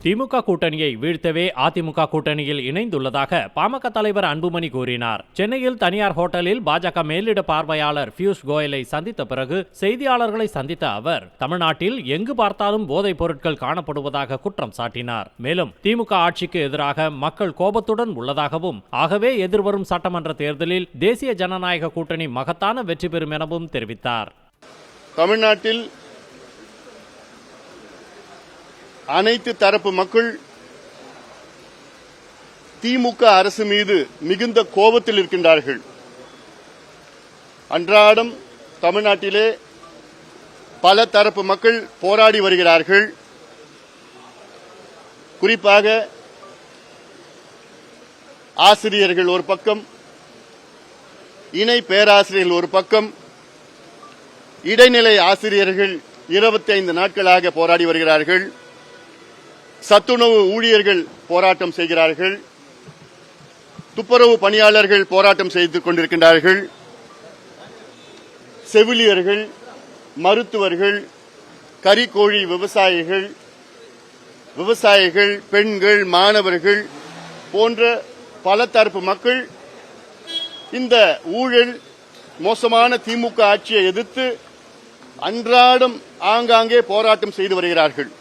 திமுக கூட்டணியை வீழ்த்தவே அதிமுக கூட்டணியில் இணைந்துள்ளதாக பாமக தலைவர் அன்புமணி கூறினார். சென்னையில் தனியார் ஹோட்டலில் பாஜக மேலிட பார்வையாளர் பியூஷ் கோயலை சந்தித்த பிறகு செய்தியாளர்களை சந்தித்த அவர் தமிழ்நாட்டில் எங்கு பார்த்தாலும் போதைப் பொருட்கள் காணப்படுவதாக குற்றம் சாட்டினார். மேலும் திமுக ஆட்சிக்கு எதிராக மக்கள் கோபத்துடன் உள்ளதாகவும், ஆகவே எதிர்வரும் சட்டமன்ற தேர்தலில் தேசிய ஜனநாயக கூட்டணி மகத்தான வெற்றி பெறும் எனவும் தெரிவித்தார். தமிழ்நாட்டில் அனைத்து தரப்பு மக்கள் திமுக அரசு மீது மிகுந்த கோபத்தில் இருக்கின்றார்கள். அன்றாடம் தமிழ்நாட்டிலே பல தரப்பு மக்கள் போராடி வருகிறார்கள். குறிப்பாக ஆசிரியர்கள் ஒரு பக்கம், இணை பேராசிரியர்கள் ஒரு பக்கம், இடைநிலை ஆசிரியர்கள் 25 நாட்களாக போராடி வருகிறார்கள். சத்துணவு ஊழியர்கள் போராட்டம் செய்கிறார்கள். துப்புரவு பணியாளர்கள் போராட்டம் செய்து கொண்டிருக்கின்றார்கள். செவிலியர்கள், மருத்துவர்கள், கறிக்கோழி விவசாயிகள், பெண்கள், மாணவர்கள் போன்ற பல தரப்பு மக்கள் இந்த ஊழல் மோசமான திமுக ஆட்சியை எதிர்த்து அன்றாடம் ஆங்காங்கே போராட்டம் செய்து வருகிறார்கள்.